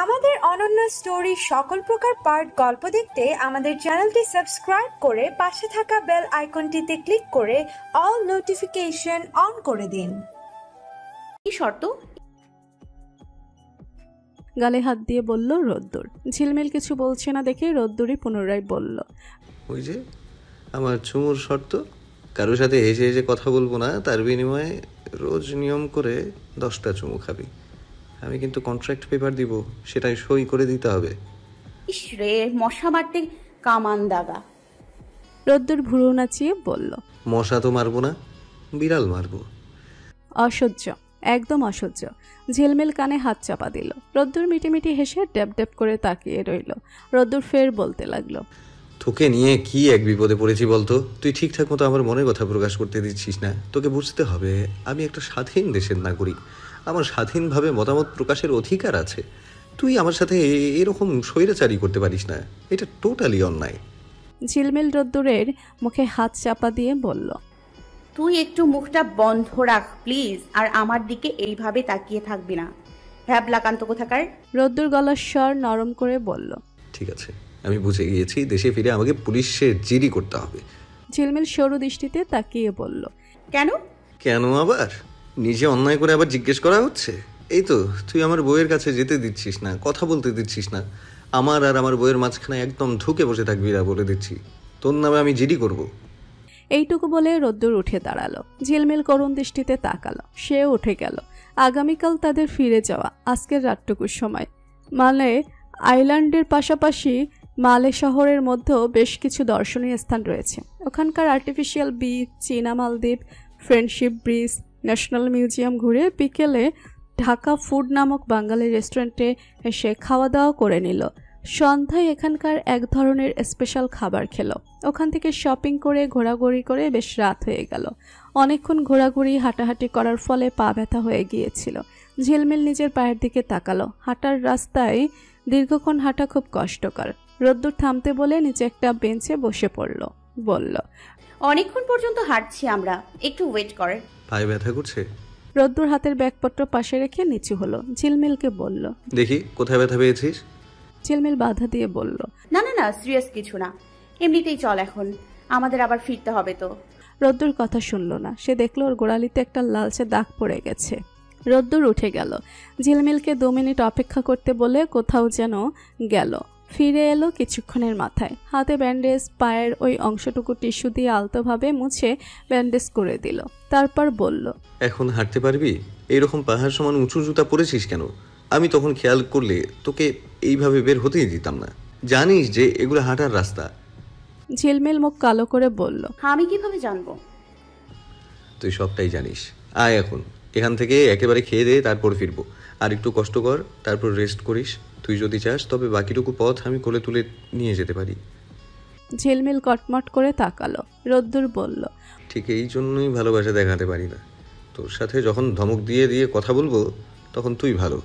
আমাদের অনন্য স্টোরি সকল প্রকার পার্ট গল্প দেখতে আমাদের চ্যানেলটি সাবস্ক্রাইব করে পাশে থাকা বেল আইকনটিতে ক্লিক করে অল নোটিফিকেশন অন করে দিন। কি শর্ত? গালে হাত দিয়ে বলল রোদ্দুর। ঝিলমিল কিছু বলছে না দেখে রোদ্দুরই পুনরায় বলল, ওই যে আমার চুমুর শর্ত, কারোর সাথে হেসে হেসে কথা বলবো না, তার বিনিময়ে রোজ নিয়ম করে 10টা চুমু খাবি। আমি কিন্তু কন্ট্রাক্ট পেপার দিব, সেটাই সই করে দিতে হবে। ইস রে, মশা মারতে কামান দাগা। রোদ্দুর ভুরু নাচিয়ে বলল, মশা তো মারবো না, বিড়াল মারবো। অসহ্য, একদম অসহ্য। ঝিলমিল কানে হাত চাপা দিল। রোদ্দুর মিটিমিটি হেসে ড্যাব ড্যাব করে তাকিয়ে রইল। রোদ্দুর ফের বলতে লাগলো, তোকে নিয়ে কি এক বিপদে পড়েছি বলতো? তুই ঠিকঠাক মতো আমার মনের কথা প্রকাশ করতে দিচ্ছিস না। তোকে বুঝতে হবে আমি একটা স্বাধীন দেশের নাগরিক, আমার স্বাধীনভাবে মতামত প্রকাশের অধিকার আছে। তুই আমার সাথে এরকম স্বৈরাচারী করতে পারিস না, এটা টোটালি অন্যায়। ঝিলমিল রোদ্দুরের মুখে হাত চাপা দিয়ে বলল, তুই একটু মুখটা বন্ধ রাখ প্লিজ, আর আমার দিকে এইভাবে তাকিয়ে থাকবি না, ভ্যাবলাকান্ত কোথাকার। রোদ্দুর গলার স্বর নরম করে বলল, ঠিক আছে, আমি বুঝে গিয়েছি, দেশে ফিরে আমাকে পুলিশের জিডি করতে হবে। ঝিলমিল সরু দৃষ্টিতে তাকিয়ে বলল, কেন? কেন আবার? নিজে অন্যায় করে আবার জিজ্ঞেস করা হচ্ছে? এই তো তুই আমার বউয়ের কাছে যেতে দিচ্ছিস না, কথা বলতে দিচ্ছিস না, আমার আর আমার বউয়ের মাঝখানে একদম ঢুকে বসে থাকবি না বলে দিচ্ছি। তোর নামে আমি জিডি করব। এইটুকু বলে রোদ্দুর উঠে দাঁড়ালো। ঝিলমিল করুণ দৃষ্টিতে তাকালো। সেও উঠে গেল। আগামীকাল তাদের ফিরে যাওয়া, আজকের রাতটুকুর সময়। মালে আইল্যান্ডের পাশাপাশি মালে শহরের মধ্যেও বেশ কিছু দর্শনীয় স্থান রয়েছে। ওখানকার আর্টিফিশিয়াল বিচ, চীনা মালদ্বীপ, ফ্রেন্ডশিপ ব্রিজ, ন্যাশনাল মিউজিয়াম ঘুরে বিকেলে ঢাকা ফুড নামক বাঙালি রেস্টুরেন্টে এসে খাওয়া দাওয়া করে নিল। সন্ধ্যায় এখানকার এক ধরনের স্পেশাল খাবার খেলো। ওখান থেকে শপিং করে ঘোরাঘুরি করে বেশ রাত হয়ে গেল। অনেকক্ষণ ঘোরাঘুরি হাঁটাহাঁটি করার ফলে পা ব্যথা হয়ে গিয়েছিল। ঝিলমিল নিজের পায়ের দিকে তাকালো। হাঁটার রাস্তায় দীর্ঘক্ষণ হাঁটা খুব কষ্টকর। রোদ্দুর থামতে বলে নিচে একটা বেঞ্চে বসে পড়ল। বলল, অনেকক্ষণ পর্যন্ত হাঁটছি আমরা, একটু ওয়েট কর। পায়ে ব্যথা করছে? রোদ্দুর হাতের ব্যাগপত্র পাশে রেখে নিচু হলো। ঝিলমিলকে বলল, দেখি কোথায় ব্যথা পেয়েছিস। ঝিলমিল বাধা দিয়ে বলল, না না না, সিরিয়াস কিছু না, এমনিতেই চল, এখন আমাদের আবার ফিরতে হবে তো। রোদ্দুর কথা শুনল না। সে দেখলো ওর গোড়ালিতে একটা লালচে দাগ পড়ে গেছে। রোদ্দুর উঠে গেল। ঝিলমিলকে 2 মিনিট অপেক্ষা করতে বলে কোথাও যেন গেল। ফিরে এলো কিছুক্ষণের মাথায়। হাতে ব্যান্ডেজ, পায়ের ওই অংশটুকু টিস্যু দিয়ে আলতোভাবে মুছে ব্যান্ডেজ করে দিল। তারপর বলল, এখন হাঁটতে পারবি? এইরকম পাহাড় সমান উঁচু জুতা পরেছিস কেন? আমি তখন খেয়াল করলে তোকে এইভাবে বের হতেই দিতাম না। জানিস যে এগুলো হাঁটার রাস্তা। ঝিলমিল মুখ কালো করে বলল, আমি কিভাবে জানবো? তুই সবটাই জানিস। আয় এখন এখান থেকে একেবারে খেয়ে দে, তারপর ফিরবো। আর একটু কষ্ট কর, তারপর রেস্ট করিস। তুই যদি চাস তবে বাকিটুকু পথ আমি কোলে তুলে নিয়ে যেতে পারি। ঝিলমিল কটমট করে তাকালো। রোদ্দুর বলল, ঠিক এই জন্যই ভালোবাসা দেখাতে পারি না। তোর সাথে যখন ধমক দিয়ে দিয়ে কথা বলবো তখন তুই ভালো,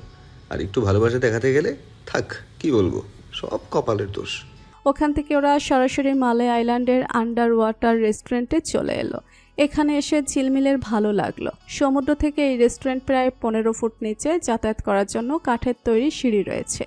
আর একটু ভালোবাসা দেখাতে গেলে থাক, কি বলবো, সব কপালের দোষ। ওখান থেকে ওরা সরাসরি মালে আইল্যান্ডের আন্ডার ওয়াটার রেস্টুরেন্টে চলে এলো। এখানে এসে ঝিলমিলের ভালো লাগলো। সমুদ্র থেকে এই রেস্টুরেন্ট প্রায় 15 ফুট নিচে। যাতায়াত করার জন্য কাঠের তৈরি সিঁড়ি রয়েছে।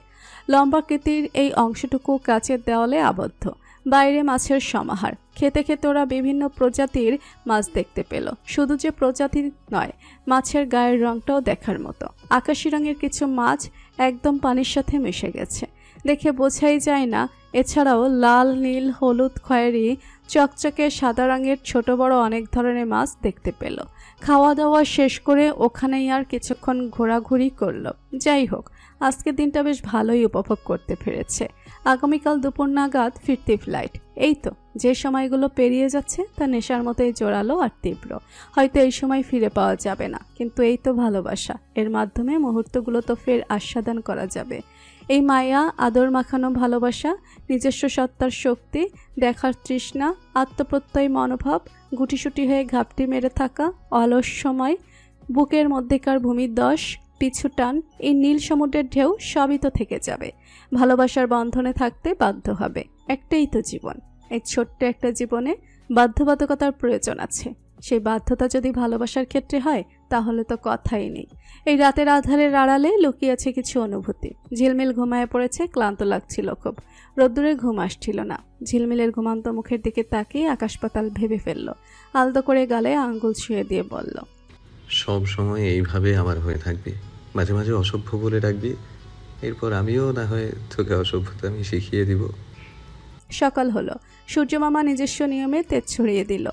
লম্বাকৃতির এই অংশটুকু কাচের দেওয়ালে আবদ্ধ। বাইরে মাছের সমাহার। খেতে খেতে ওরা বিভিন্ন প্রজাতির মাছ দেখতে পেল। শুধু যে প্রজাতি নয়, মাছের গায়ের রংটাও দেখার মতো। আকাশি রঙের কিছু মাছ একদম পানির সাথে মিশে গেছে, দেখে বোঝাই যায় না। এছাড়াও লাল, নীল, হলুদ, খয়েরি, চকচকে সাদা রঙের ছোট বড় অনেক ধরনের মাছ দেখতে পেল। খাওয়া দাওয়া শেষ করে ওখানেই আর কিছুক্ষণ ঘোরাঘুরি করল। যাই হোক, আজকের দিনটা বেশ ভালোই উপভোগ করতে পেরেছে। আগামীকাল দুপুর নাগাদ ফিরতি ফ্লাইট। এই তো যে সময়গুলো পেরিয়ে যাচ্ছে তা নেশার মতোই জোরালো আর তীব্র। হয়তো এই সময় ফিরে পাওয়া যাবে না, কিন্তু এই তো ভালোবাসা। এর মাধ্যমে মুহূর্তগুলো তো ফের আস্বাদন করা যাবে। এই মায়া, আদর মাখানো ভালোবাসা, নিজস্ব সত্তার শক্তি, দেখার তৃষ্ণা, আত্মপ্রত্যয় মনোভাব, গুটিসুটি হয়ে ঘাপটি মেরে থাকা, অলস সময়, বুকের মধ্যেকার ভূমিদশ, পিছু টান, এই নীল সমুদ্রের ঢেউ সবই তো থেকে যাবে। ভালোবাসার বন্ধনে থাকতে বাধ্য হবে। একটাই তো জীবন। এই ছোট্ট একটা জীবনে বাধ্যবাধকতার প্রয়োজন আছে। সেই বাধ্যতা যদি ভালোবাসার ক্ষেত্রে হয় তাহলে তো কথাই নেই। এই রাতের আধারের আড়ালে লুকিয়ে আছে কিছু অনুভূতি। ঝিলমিল ঘুমায় পড়েছে, ক্লান্ত লাগছিল খুব। রোদ্দুরে ঘুম আসছিল না। ঝিলমিলের ঘুমান্ত মুখের দিকে তাকিয়ে আকাশ পাতাল ভেবে ফেলল। আলতো করে গালে আঙ্গুল ছুঁয়ে দিয়ে বলল, সব সময় এইভাবে আমার হয়ে থাকবি, মাঝে মাঝে অসভ্য বলে ডাকবি, এরপর আমিও না হয় তোকে অসভ্যতা আমি শিখিয়ে দিব। সকাল হলো। সূর্যমামা নিজস্ব নিয়মে তেজ ছড়িয়ে দিল।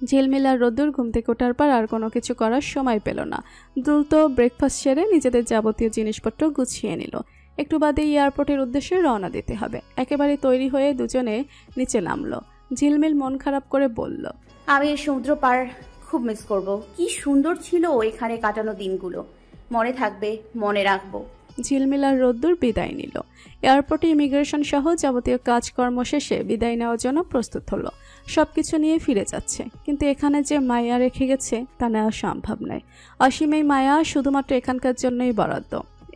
ঝিলমিল আর রোদ্দুর ঘুম থেকে ওঠার পর আর কোনো কিছু করার সময় পেল না। দ্রুত ব্রেকফাস্ট সেরে নিজেদের যাবতীয় জিনিসপত্র গুছিয়ে নিল। একটু বাদে এয়ারপোর্টের উদ্দেশ্যে রওনা দিতে হবে। একেবারে তৈরি হয়ে দুজনে নিচে নামলো। ঝিলমিল মন খারাপ করে বলল, আমি এই সমুদ্র পার খুব মিস করব। কি সুন্দর ছিল এখানে কাটানো দিনগুলো, মনে থাকবে, মনে রাখবো। ঝিলমিল আর রোদ্দুর বিদায় নিল। এয়ারপোর্টে ইমিগ্রেশন সহ যাবতীয় কাজকর্ম শেষে বিদায় নেওয়ার জন্য প্রস্তুত হলো। সবকিছু নিয়ে ফিরে যাচ্ছে, কিন্তু এখানে যে মায়া রেখে গেছে তা নেওয়া সম্ভব নয়। অসীম এই মায়া শুধুমাত্র এখানকার জন্যই বরাদ্দ।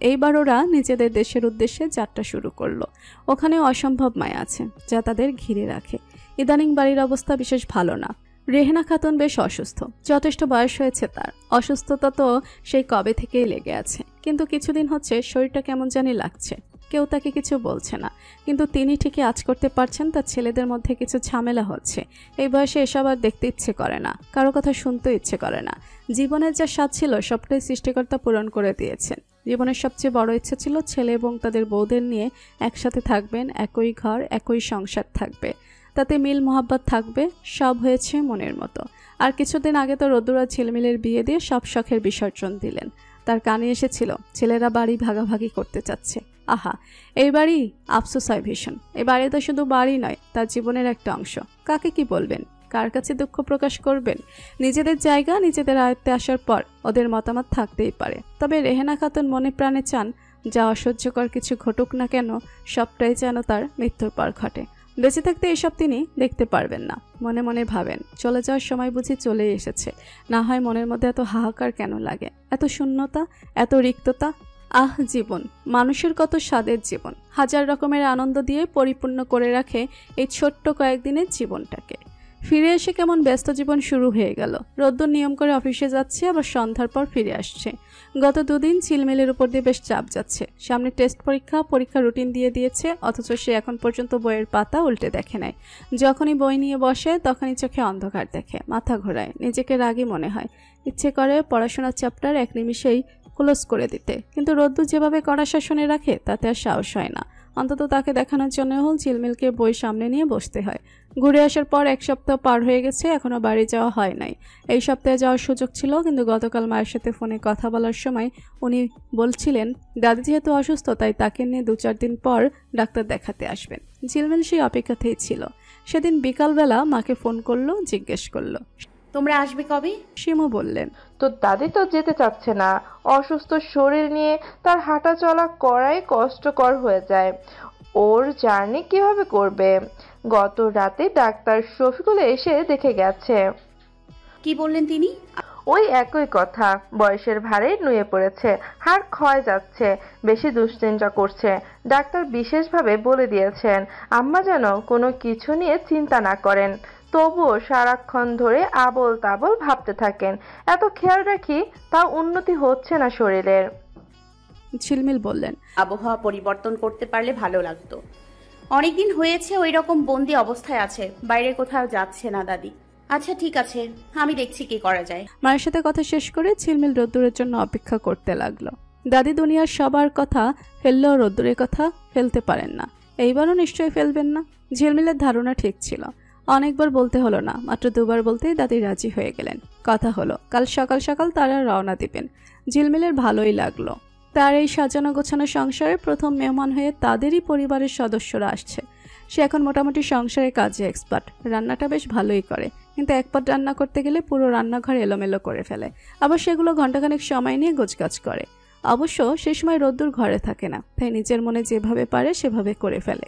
এইবার ওরা নিজেদের দেশের উদ্দেশ্যে যাত্রা শুরু করলো। ওখানে অসম্ভব মায়া আছে যা তাদের ঘিরে রাখে। ইদানিং বাড়ির অবস্থা বিশেষ ভালো না। রেহেনা খাতুন বেশ অসুস্থ। যথেষ্ট বয়স হয়েছে তার। অসুস্থতা তো সেই কবে থেকেই লেগে আছে, কিন্তু কিছুদিন হচ্ছে শরীরটা কেমন জানি লাগছে। কেউ তাকে কিছু বলছে না, কিন্তু তিনি ঠিকই আঁচ করতে পারছেন তার ছেলেদের মধ্যে কিছু ঝামেলা হচ্ছে। এই বয়সে এসব আর দেখতে ইচ্ছে করে না, কারো কথা শুনতে ইচ্ছে করে না। জীবনের যা স্বাদ ছিল সবটাই সৃষ্টিকর্তা পূরণ করে দিয়েছেন। জীবনের সবচেয়ে বড় ইচ্ছা ছিল ছেলে এবং তাদের বউদের নিয়ে একসাথে থাকবেন, একই ঘর, একই সংসার থাকবে, তাতে মিল মোহাব্বত থাকবে। সব হয়েছে মনের মতো। আর কিছুদিন আগে তো রোদ্দুর আর ঝিলমিলের বিয়ে দিয়ে সব শখের বিসর্জন দিলেন। তার কানে এসেছিল ছেলেরা বাড়ি ভাগাভাগি করতে চাচ্ছে। আহা, এই বাড়ি আফসোস হয় ভীষণ। এই বাড়ি তো শুধু বাড়ি নয়, তার জীবনের একটা অংশ। কাকে কি বলবেন, কার কাছে দুঃখ প্রকাশ করবেন? নিজেদের জায়গা নিজেদের আয়ত্তে আসার পর ওদের মতামত থাকতেই পারে, তবে রেহেনা খাতুন মনে প্রাণে চান যা অসহ্যকর কিছু ঘটুক না কেন সবটাই যেন তার মৃত্যুর পর ঘটে। বেঁচে থাকতে এসব তিনি দেখতে পারবেন না। মনে মনে ভাবেন, চলে যাওয়ার সময় বুঝি চলেই এসেছে, না হয় মনের মধ্যে এত হাহাকার কেন লাগে, এত শূন্যতা, এত রিক্ততা। আহ, জীবন মানুষের কত স্বাদের জীবন, হাজার রকমের আনন্দ দিয়ে পরিপূর্ণ করে রাখে এই ছোট্ট কয়েকদিনের জীবনটাকে। ফিরে এসে কেমন ব্যস্ত জীবন শুরু হয়ে গেল। রোদ্দুর নিয়ম করে অফিসে যাচ্ছে, আবার সন্ধ্যার পর ফিরে আসছে। গত দুদিন ঝিলমিলের উপর দিয়ে বেশ চাপ যাচ্ছে। সামনে টেস্ট পরীক্ষা রুটিন দিয়ে দিয়েছে, অথচ সে এখন পর্যন্ত বইয়ের পাতা উল্টে দেখে নাই। যখনই বই নিয়ে বসে তখনই চোখে অন্ধকার দেখে, মাথা ঘোরায়, নিজেকে রাগী মনে হয়। ইচ্ছে করে পড়াশোনার চ্যাপ্টার এক নিমিষেই ক্লোজ করে দিতে, কিন্তু রোদ্দুর যেভাবে কড়া শাসনে রাখে তাতে আর সাহস হয় না। অন্তত তাকে দেখানোর জন্য ঝিলমিলকে বই সামনে নিয়ে বসতে হয়। ঘুরে আসার পর এক সপ্তাহ পার হয়ে গেছে, এখনো বাড়ি যাওয়া হয় নাই। এই সপ্তাহে যাওয়ার সুযোগ ছিল, কিন্তু গতকাল মায়ের সাথে ফোনে কথা বলার সময় উনি বলছিলেন দাদি যেহেতু অসুস্থ তাই তাকে নিয়ে 2-4 দিন পর ডাক্তার দেখাতে আসবেন। ঝিলমিল সেই অপেক্ষাতেই ছিল। সেদিন বিকালবেলা মাকে ফোন করলো, জিজ্ঞেস করলো, তোমরা আসবে কবে? শিমু বললেন, তো দাদি তো যেতে চাচ্ছে না। অসুস্থ শরীর নিয়ে তার হাঁটা চলা করাই কষ্টকর হয়ে যায়। ওর জার্নি কিভাবে করবে? গত রাতে ডাক্তার শফিকুল এসে দেখে গেছে। কি বললেন তিনি? ওই একই কথা, বয়সের ভারে নুয়ে পড়েছে, হাড় ক্ষয় যাচ্ছে, বেশি দুশ্চিন্তা করছে। ডাক্তার বিশেষভাবে বলে দিয়েছেন আম্মা যেন কোনো কিছু নিয়ে চিন্তা না করেন। তবুও সারাক্ষণ ধরে আবল তাবল ভাবতে থাকেন। এত খেয়াল রাখি তাও উন্নতি হচ্ছে না শরীরের। ঝিলমিল বললেন, আবহাওয়া পরিবর্তন করতে পারলে ভালো লাগতো। অনেকদিন হয়েছে ওই রকম বন্দি অবস্থায় আছে, বাইরে কোথাও যাচ্ছে না দাদি। আচ্ছা ঠিক আছে, আমি দেখছি কি করা যায়। মায়ের সাথে কথা শেষ করে ঝিলমিল রোদ্দুরের জন্য অপেক্ষা করতে লাগলো। দাদি দুনিয়ার সবার কথা ফেললেও রোদ্দুরের কথা ফেলতে পারেন না। এইবারও নিশ্চয়ই ফেলবেন না। ঝিলমিলের ধারণা ঠিক ছিল। অনেকবার বলতে হলো না, মাত্র 2 বার বলতেই দাদি রাজি হয়ে গেলেন। কথা হলো কাল সকাল সকাল তারা রওনা দিবেন। ঝিলমিলের ভালোই লাগলো। তার এই সাজানো গোছানো সংসারে প্রথম মেহমান হয়ে তাদেরই পরিবারের সদস্যরা আসছে। সে এখন মোটামুটি সংসারে কাজে এক্সপার্ট। রান্নাটা বেশ ভালোই করে, কিন্তু একবার রান্না করতে গেলে পুরো রান্নাঘর এলোমেলো করে ফেলে। আবার সেগুলো ঘন্টাখানেক সময় নিয়ে গোছগাছ করে। অবশ্য সে সময় রোদ্দুর ঘরে থাকে না, তাই নিজের মনে যেভাবে পারে সেভাবে করে ফেলে।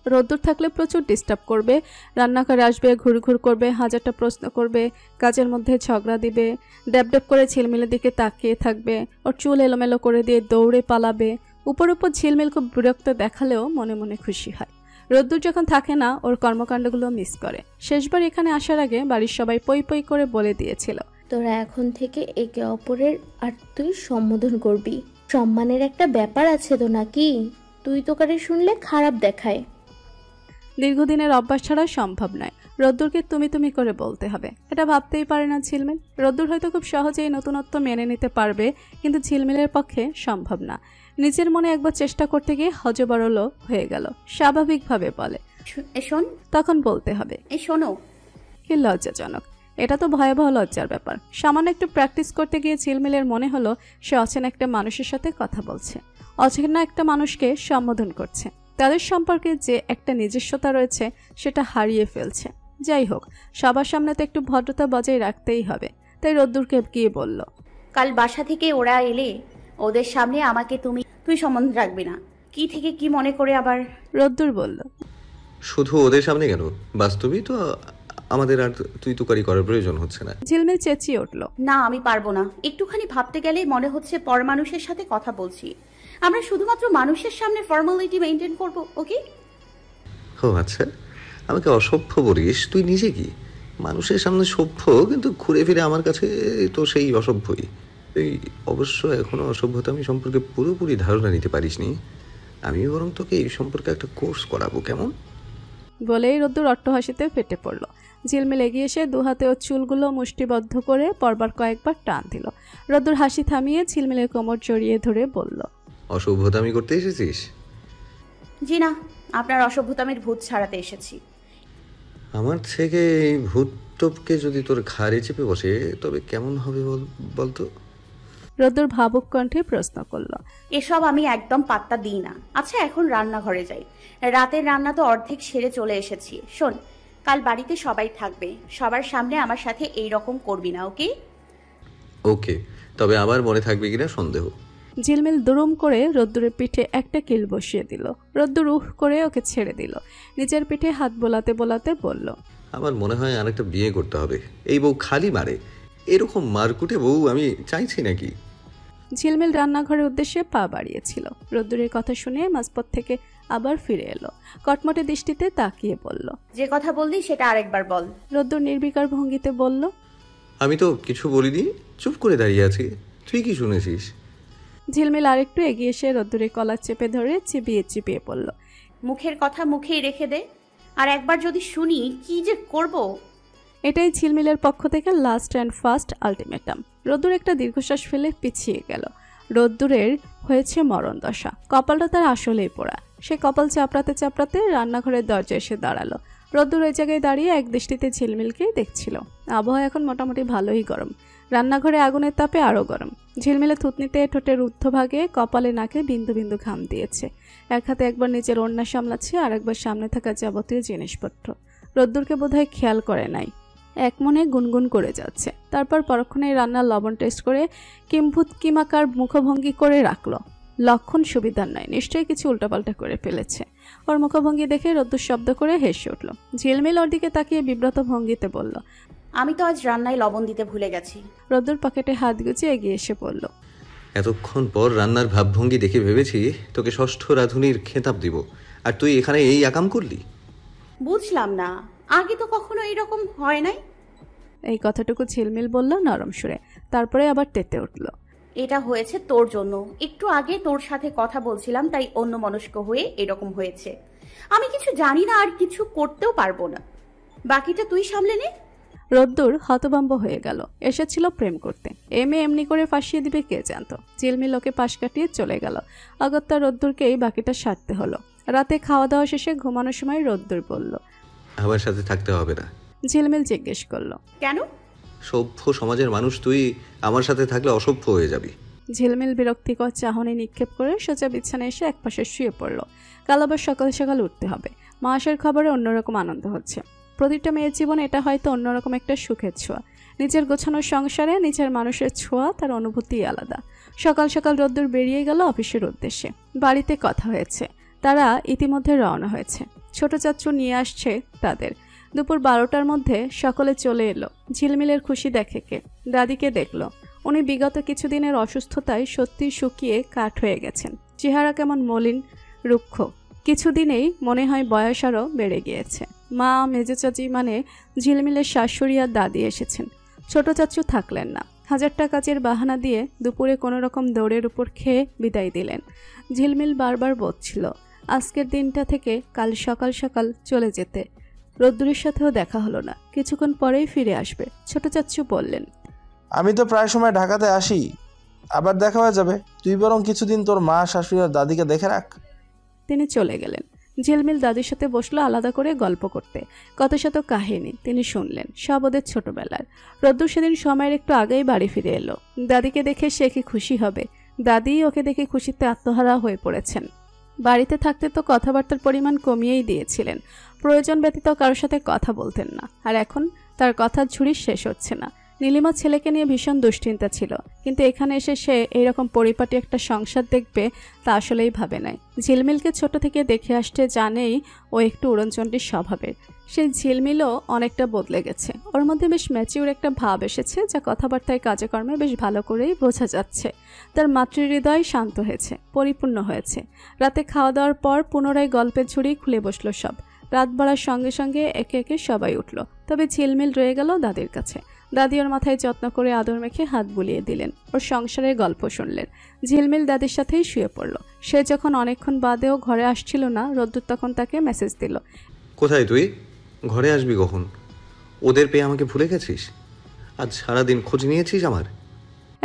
রোদ্দুর থাকলে প্রচুর ডিস্টার্ব করবে, রান্নাঘরে আসবে, ঘুরঘুর করবে, হাজারটা প্রশ্ন করবে, কাজের মধ্যে ঝগড়া দিবে, ড্যাব ড্যাব করে ঝিলমিলের দিকে তাকিয়ে থাকবে, ওর চুল এলোমেলো করে দিয়ে দৌড়ে পালাবে। উপর ঝিলমিল খুব বিরক্ত দেখালেও মনে মনে খুশি হয়। রোদ্দুর যখন থাকে না ওর কর্মকাণ্ডগুলো মিস করে। শেষবার এখানে আসার আগে বাড়ির সবাই পই পই করে বলে দিয়েছিল তোরা এখন থেকে একে অপরের আর তুই সম্বোধন করবি। সম্মানের একটা ব্যাপার আছে তো নাকি? তুই তো কারে শুনলে খারাপ দেখায়। দীর্ঘদিনের অভ্যাস ছাড়া সম্ভব নয়। রোদ্দুরকে তুমি তুমি করে বলতে হবে, এটা ভাবতেই পারে না ঝিলমিল। রোদ্দুর হয়তো খুব সহজেই নতুনত্ব মেনে নিতে পারবে, কিন্তু ঝিলমিলের পক্ষে সম্ভব না। নিজের মনে একবার চেষ্টা করতে গিয়ে হজবরল হয়ে গেল। স্বাভাবিকভাবে বলে, শোন। তখন বলতে হবে, এই শোনো। কি লজ্জাজনক! এটা তো ভয়াবহ লজ্জার ব্যাপার। সামান্য একটু প্র্যাকটিস করতে গিয়ে ঝিলমিলের মনে হলো সে অচেনা একটা মানুষের সাথে কথা বলছে, অচেনা একটা মানুষকে সম্বোধন করছে। তাদের সম্পর্কে যে একটা নিজস্বতা রয়েছে সেটা হারিয়ে ফেলছে। যাই হোক, সবার সামনে তো একটু ভদ্রতা বজায় রাখতেই হবে। তাই রোদ্দুরকে গিয়ে বলল, কাল বাসা থেকে ওরা এলে ওদের সামনে আমাকে তুই সম্বন্ধ রাখবি না। কি থেকে কি মনে করে আবার। রোদ্দুর বলল, শুধু ওদের সামনে কেন, বাস্তবেই তো আমাদের আর তুই তুকারি করার প্রয়োজন হচ্ছে না। ঝিলমিল চেঁচিয়ে উঠল, না, আমি পারবো না। একটুখানি ভাবতে গেলে মনে হচ্ছে পর মানুষের সাথে কথা বলছি। আমরা শুধুমাত্র মানুষের সামনে ফর্মালিটি মেনটেন করব, ওকে? ও আচ্ছা, আমাকে অসভ্য বলিস? তুই নিজে কি মানুষের সামনে সভ্য, কিন্তু ঘুরে ফিরে আমার কাছে তো সেই অসভ্যই। এই অবশ্য এখনো অসভ্যতা আমি সম্পর্কে পুরোপুরি ধারণা নিতে পারিসনি। আমি বরং তোকে এই সম্পর্কে একটা কোর্স করাবো, কেমন? বলেই রোদ্দুর অট্টহাসিতে ফেটে পড়ল। ঝিলমিল এগিয়ে এসে দুহাতে ওর চুলগুলো মুষ্টিবদ্ধ করে পরবার কয়েকবার টান দিল। রোদ্দুর হাসি থামিয়ে ঝিলমিলের কোমর জড়িয়ে ধরে বলল, অসভ্যতামি করতে এসেছিস? জি না, আপনার অসভ্যতামের ভূত ছাড়াতে এসেছি। আমার থেকে এই ভূত টপকে যদি তোর ঘাড়ে চেপে বসে তবে কেমন হবে বলতো? রোদ্দুর ভাবুক কণ্ঠে প্রশ্ন করল। এসব আমি একদম পাত্তা দিই না। আচ্ছা, এখন রান্নাঘরে যাই। রাতের রান্না তো অর্ধেক সেরে চলে এসেছি। শোন, কাল বাড়িতে সবাই থাকবে। সবার সামনে আমার সাথে এই রকম করবি না, ওকে? ওকে, তবে আমার মনে থাকবে কিনা সন্দেহ। ঝিলমিল দুরুম করে রোদ্দুরের পিঠে একটা কিল বসিয়ে দিল। রোদ্দুর উহ করে ওকে ছেড়ে দিল। নিজের পিঠে হাত বোলাতে বোলাতে বলল, আমার মনে হয় আরেকটা বিয়ে করতে হবে। এই বউ খালি মারে, এরকম মারকুটে বউ আমি চাইছি নাকি। ঝিলমিল রান্নাঘরের উদ্দেশ্যে পা বাড়িয়েছিল। রোদ্দুরের কথা শুনে মাঝপথ থেকে আবার ফিরে এলো। কটমটে দৃষ্টিতে তাকিয়ে বলল, যে কথা বললি সেটা আরেকবার বল। রোদ্দুর নির্বিকার ভঙ্গিতে বলল, আমি তো কিছু বলিনি, চুপ করে দাঁড়িয়ে আছি। তুই কি শুনেছিস? ঝিলমিল আরেকটু এগিয়ে এসে রোদ্দুরের কলার চেপে ধরে চিবিয়ে চিবিয়ে পড়ল, মুখের কথা মুখেই রেখে দে। আর একবার যদি শুনি কি যে করব। এটাই ঝিলমিলের পক্ষ থেকে লাস্ট অ্যান্ড ফার্স্ট আলটিমেটাম। রোদ্দুর একটা দীর্ঘশ্বাস ফেলে পিছিয়ে গেল। রোদ্দুরের হয়েছে মরণ দশা। কপালটা তার আসলেই পোড়া। সে কপাল চাপড়াতে চাপড়াতে রান্নাঘরের দরজায় এসে দাঁড়ালো। রোদ্দুর ওই জায়গায় দাঁড়িয়ে এক দৃষ্টিতে ঝিলমিলকেই দেখছিল। আবহাওয়া এখন মোটামুটি ভালোই গরম। রান্নাঘরে আগুনের তাপে আরও গরম। ঝিলমিলে থুতনিতে ঠোঁটের ঊর্ধ্বভাগে কপালে নাকে বিন্দু বিন্দু ঘাম দিয়েছে। এক হাতে একবার নিজের ওড়না সামলাচ্ছে, আর একবার সামনে থাকা যাবতীয় জিনিসপত্র। রোদ্দুরকে বোধহয় খেয়াল করে নাই। এক মনে গুনগুন করে যাচ্ছে। তারপর পরক্ষণেই রান্নার লবণ টেস্ট করে কিম্ভূত কিমাকার মুখভঙ্গি করে রাখলো। লক্ষণ সুবিধার নয়, নিশ্চয়ই কিছু উল্টাপাল্টা করে ফেলেছে। ওর মুখভঙ্গি দেখে রোদ্দুর শব্দ করে হেসে উঠল। ঝিলমিল ওর দিকে তাকিয়ে বিব্রত ভঙ্গিতে বলল, আমি তো আজ রান্নায় লবণ দিতে ভুলে গেছি। রোদ্দুর পকেটে হাত গুছিয়ে এগিয়ে এসে বলল, এতক্ষণ পর রান্নার ভাবভঙ্গি দেখে ভেবেছি তোকে ষষ্ঠ রাঁধুনির খেতাব দিব, আর তুই এখানে এই আকাম করলি? বুঝলাম না, আগে তো কখনো এইরকম হয় নাই। এই কথাটুকু ঝিলমিল বলল নরম সুরে, তারপরে আবার তেতে উঠল। এটা হয়েছে তোর জন্য। একটু আগে তোর সাথে কথা বলছিলাম, তাই অন্যমনস্ক হয়ে এরকম হয়েছে। আমি কিছু জানি না আর কিছু করতেও পারবো না। বাকিটা তুই সামলে নে। রোদ্দুর হতভম্ব হয়ে গেল। এসেছিল প্রেম করতে, এমনি করে ফাঁসিয়ে দিবে কে জানত। ঝিলমিল ওকে পাশ কাটিয়ে চলে গেল। অগত্যা রোদ্দুরকেই বাকিটা সারতে হলো। রাতে খাওয়া দাওয়া শেষে ঘুমানোর সময় রোদ্দুর বলল, আমার সাথে থাকতে হবে না। ঝিলমিল জিজ্ঞেস করলো, কেন? সভ্য সমাজের মানুষ তুই, আমার সাথে থাকলে অসভ্য হয়ে যাবি। ঝিলমিল বিরক্তিকর চাহনি নিক্ষেপ করে সোজা বিছানায় এসে একপাশে শুয়ে পড়ল। কাল আবার সকাল সকাল উঠতে হবে। মাসের খবরে অন্যরকম আনন্দ হচ্ছে। প্রতিটা মেয়ের জীবনে এটা হয়তো অন্যরকম একটা সুখের ছোঁয়া। নিজের গোছানোর সংসারে নিজের মানুষের ছোঁয়া, তার অনুভূতি আলাদা। সকাল সকাল রোদ্দুর বেরিয়ে গেল অফিসের উদ্দেশ্যে। বাড়িতে কথা হয়েছে, তারা ইতিমধ্যে রওনা হয়েছে। ছোট চাচু নিয়ে আসছে তাদের। দুপুর 12টার মধ্যে সকলে চলে এলো। ঝিলমিলের খুশি দেখে কে? দাদিকে দেখলো। উনি বিগত কিছুদিনের অসুস্থতায় সত্যি শুকিয়ে কাঠ হয়ে গেছেন। চেহারা কেমন মলিন, রুক্ষ। কিছুদিনেই মনে হয় বয়স আরও বেড়ে গিয়েছে। মা, মেজো চাচি মানে ঝিলমিলের শাশুড়ি আর দাদি এসেছেন। ছোট চাচু থাকলেন না। 1000 কাজের বাহানা দিয়ে দুপুরে কোনো রকম দৌড়ের উপর খেয়ে বিদায় দিলেন। ঝিলমিল বারবার বলছিল আজকের দিনটা থেকে কাল সকাল সকাল চলে যেতে। রোদ্দুরের সাথেও দেখা হলো না, কিছুক্ষণ পরেই ফিরে আসবে। ছোট চাচু বললেন, আমি তো প্রায় সময় ঢাকাতে আসি, আবার দেখা হয়ে যাবে। তুই বরং কিছুদিন তোর মা, শাশুড়ি আর দাদিকে দেখে রাখ। তিনি চলে গেলেন। ঝিলমিল দাদির সাথে বসলো আলাদা করে গল্প করতে। কত শত কাহিনী তিনি শুনলেন, সব ওদের ছোটবেলার। রোদ্দুর সেদিন সময়ের একটু আগেই বাড়ি ফিরে এলো। দাদিকে দেখে সে কি খুশি হবে। দাদি ওকে দেখে খুশিতে আত্মহারা হয়ে পড়েছেন। বাড়িতে থাকতে তো কথাবার্তার পরিমাণ কমিয়েই দিয়েছিলেন, প্রয়োজন ব্যতীত কারোর সাথে কথা বলতেন না। আর এখন তার কথার ঝুড়ি শেষ হচ্ছে না। নীলিমা ছেলেকে নিয়ে ভীষণ দুশ্চিন্তা ছিল, কিন্তু এখানে এসে সে এইরকম পরিপাটি একটা সংসার দেখবে তা আসলেই ভাবে নাই। ঝিলমিলকে ছোট থেকে দেখে আসতে জানেই ও একটু উড়নচণ্ডীর স্বভাবের। সেই ঝিলমিলও অনেকটা বদলে গেছে। ওর মধ্যে বেশ ম্যাচিউর একটা ভাব এসেছে, যা কথাবার্তায় কাজে কর্মে বেশ ভালো করেই বোঝা যাচ্ছে। তার মাতৃহৃদয় শান্ত হয়েছে, পরিপূর্ণ হয়েছে। রাতে খাওয়া দাওয়ার পর পুনরায় গল্পের ঝুড়ি খুলে বসলো সব। রাত বাড়ার সঙ্গে সঙ্গে একে একে সবাই উঠল, তবে ঝিলমিল রয়ে গেল দাদির কাছে। দাদি ওর মাথায় যত্ন করে আদর মেখে হাত বুলিয়ে দিলেন, ওর সংসারের গল্প শুনলেন। ঝিলমিল দাদির সাথেই শুয়ে পড়ল। সে যখন অনেকক্ষণ বাদেও ঘরে আসছিল না, রোদ্দুর তখন তাকে মেসেজ দিল, কোথায় তুই? ঘরে আসবি কখন? ওদের পেয়ে আমাকে ভুলে গেছিস? আজ সারাদিন খোঁজ নিয়েছিস আমার?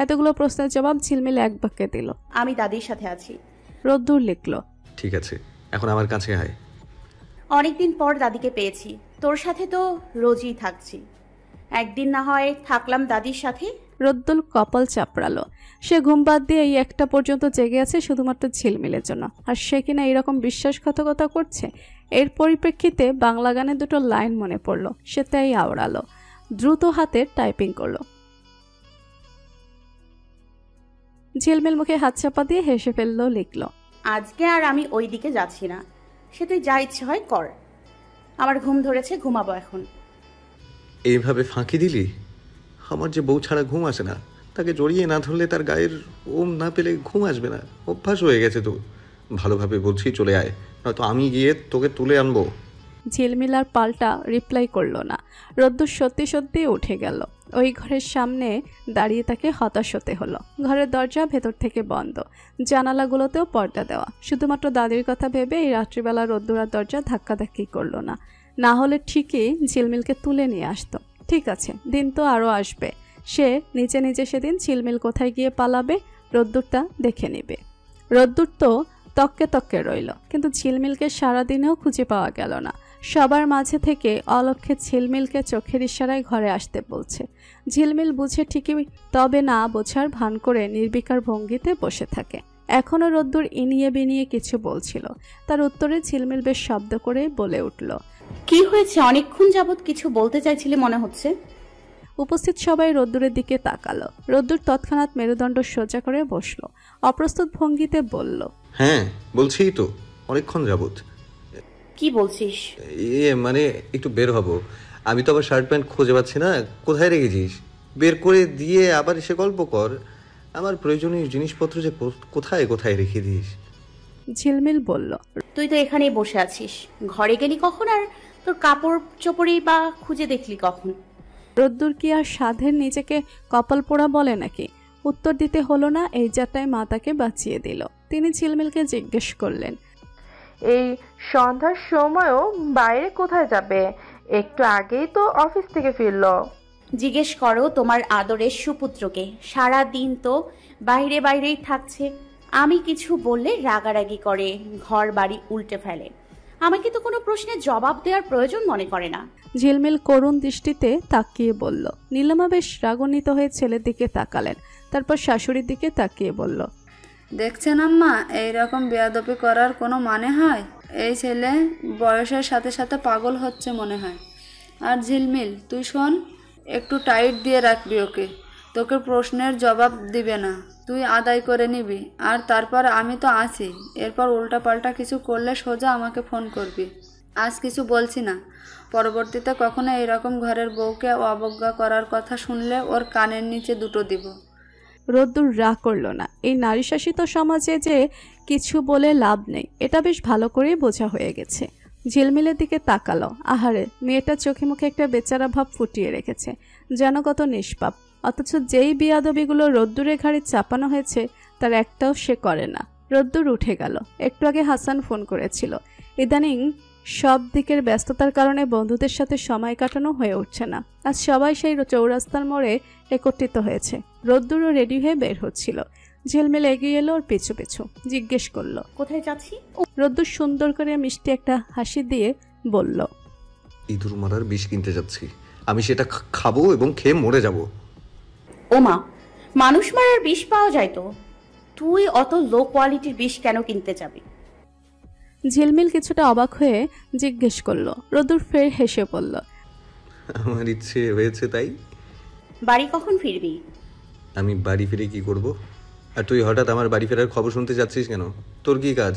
এতগুলো প্রশ্নের জবাব ঝিলমিল এক বাক্যে দিল, আমি দাদির সাথে আছি। রোদ্দুর লিখল, ঠিক আছে, এখন আমার কাছে আয়। অনেকদিন পর দাদিকে পেয়েছি, তোর সাথে তো রোজই থাকছি, একদিন না হয় থাকলাম দাদির সাথে। রোদ্দুল কপাল চাপড়ালো। সে ঘুম বাদ দিয়ে এই একটা পর্যন্ত জেগে আছে শুধুমাত্র ঝিলমিলের জন্য, আর সে কিনা এইরকম বিশ্বাসঘাতকতা করছে। এর পরিপ্রেক্ষিতে বাংলা গানের দুটো লাইন মনে পড়ল। সে তাই আওড়ালো, দ্রুত হাতে টাইপিং করলো। ঝিলমিল মুখে হাত চাপা দিয়ে হেসে ফেললো, লিখল, আজকে আর আমি ওই দিকে যাচ্ছি না, সে তুই যা ইচ্ছে হয় কর, আমার ঘুম ধরেছে, ঘুমাবো এখন। এইভাবে ফাঁকি দিলি? আমার যে বউ ছাড়া ঘুম আসে না, তাকে জড়িয়ে না ধরলে তার গায়ের ওম না পেলে ঘুম আসবে না। অভ্যাস হয়ে গেছে তো। ভালোভাবে বলছি চলে আয়, নয়তো আমি গিয়ে তোকে তুলে আনবো। ঝিলমিল আর পাল্টা রিপ্লাই করলো না। রোদ্দুর সত্যি সত্যি উঠে গেল। ওই ঘরের সামনে দাঁড়িয়ে তাকে হতাশ হতে হলো। ঘরের দরজা ভেতর থেকে বন্ধ, জানালাগুলোতেও পর্দা দেওয়া। শুধুমাত্র দাদির কথা ভেবে এই রাত্রিবেলা রোদ্দুর আর দরজা ধাক্কাধাক্কি করলো না। না হলে ঠিকই ঝিলমিলকে তুলে নিয়ে আসতো। ঠিক আছে, দিন তো আরও আসবে। সে নিজে নিজে সেদিন ঝিলমিল কোথায় গিয়ে পালাবে রোদ্দুরটা দেখে নেবে। রোদ্দুর তো তককে তককে রইল, কিন্তু ঝিলমিলকে সারাদিনেও খুঁজে পাওয়া গেল না। সবার মাঝে থেকে অলক্ষ্যে ঝিলমিলকে চোখের ইশারায় ঘরে আসতে বলছে। ঝিলমিল বুঝে ঠিকই, তবে না বোঝার ভান করে নির্বিকার ভঙ্গিতে বসে থাকে। এখনও রোদ্দুর ইনিয়ে বিনিয়ে কিছু বলছিল। তার উত্তরে ঝিলমিল বেশ শব্দ করে বলে উঠল, কি হয়েছে? অনেকক্ষণ যাবৎ কিছু বলতে চাইছিলে মনে হচ্ছে। উপস্থিত সবাই রোদ্দুরের দিকে তাকালো। রোদ্দুর তৎক্ষণাৎ মেরুদণ্ড সোজা করে বসলো, অপ্রস্তুত ভঙ্গিতে বলল, হ্যাঁ বলছি তো, অনেকক্ষণ যাবত। কি বলছিস? মানে একটু বের হব। আমি তো আবার শার্ট প্যান্ট খুঁজে পাচ্ছি না। কোথায় রেখেছিস? বের করে দিয়ে আবার এসে গল্প কর। আমার প্রয়োজনীয় জিনিসপত্র যে কোথায় কোথায় রেখে দিস। ঝিলমিল বলল, তুই তো এখানেই বসে আছিস, ঘরে গেলি কখন? আর তোর কাপড় চোপড়ই বা খুঁজে দেখলি কখন? রোদ্দুর কি আর সাধের নিজেকে কপাল পোড়া বলে নাকি? উত্তর দিতে হলো না। এই যাত্রায় মা তাকে বাঁচিয়ে দিল। তিনি ঝিলমিলকে জিজ্ঞেস করলেন, এই সন্ধ্যার সময়ও বাইরে কোথায় যাবে? একটু আগেই তো অফিস থেকে ফিরলো। জিজ্ঞেস করো তোমার আদরের সুপুত্রকে, সারা দিন তো বাইরে বাইরেই থাকছে। আমি কিছু বললে রাগারাগি করে, ঘর বাড়ি উল্টে ফেলে। আমাকে তো কোনো প্রশ্নের জবাব দেওয়ার প্রয়োজন মনে করে না। ঝিলমিল করুণ দৃষ্টিতে তাকিয়ে বলল। নীলিমা বেশ রাগান্বিত হয়ে ছেলের দিকে তাকালেন, তারপর শাশুড়ির দিকে তাকিয়ে বলল, দেখছেন আম্মা, এইরকম বেয়াদবি করার কোনো মানে হয়? এই ছেলে বয়সের সাথে সাথে পাগল হচ্ছে মনে হয়। আর ঝিলমিল, তুই শোন, একটু টাইট দিয়ে রাখবি ওকে। তোকে প্রশ্নের জবাব দিবে না, তুই আদায় করে নিবি। আর তারপর আমি তো আছি, এরপর উল্টাপাল্টা কিছু করলে সোজা আমাকে ফোন করবি। আজ কিছু বলছি না, পরবর্তীতে কখনো এরকম ঘরের বউকে অবজ্ঞা করার কথা শুনলে ওর কানের নিচে দুটো দিব। রোদ্দুর রাগ করল না। এই নারী শাসিত সমাজে যে কিছু বলে লাভ নেই, এটা বেশ ভালো করেই বোঝা হয়ে গেছে। ঝিলমিলের দিকে তাকালো। আহারে, মেয়েটা চোখে মুখে একটা বেচারা ভাব ফুটিয়ে রেখেছে। যেন কত নিষ্পাপ, অথচ যেই বিয়াদবিগুলো রোদ্দুরের ঘাড়ে চাপানো হয়েছে তার একটাও সে করে না। রোদ্দুর উঠে গেল। একটু আগে হাসান ফোন করেছিল। ইদানিং সব দিকের ব্যস্ততার কারণে বন্ধুদের সাথে সময় কাটানো হয়ে উঠছে না। আজ সবাই সেই চৌরাস্তার মোড়ে একত্রিত হয়েছে। রোদ্দুরও রেডি হয়ে বের হচ্ছিল। ঝিলমিল এগিয়ে এলো ওর পিছু পিছু, জিজ্ঞেস করলো, কোথায় যাচ্ছি? রোদ্দুর সুন্দর করে মিষ্টি একটা হাসি দিয়ে বলল, ইঁদুর মারার বিষ কিনতে যাচ্ছি। আমি সেটা খাবো এবং খেয়ে মরে যাব। ওমা, মানুষ মারার বিষ পাওয়া যায় তো? তুই অত লো কোয়ালিটির বিষ কেন কিনতে যাবি? ঝিলমিল কিছুটা অবাক হয়ে জিজ্ঞেস করলো। রোদ্দুর ফের হেসে বলল, আমার ইচ্ছে হয়েছে তাই। বাড়ি কখন ফিরবি? আমি বাড়ি ফিরে কি করব? আর তুই হঠাৎ আমার বাড়ি ফেরার খবর শুনতে যাচ্ছিস কেন? তোর কি কাজ?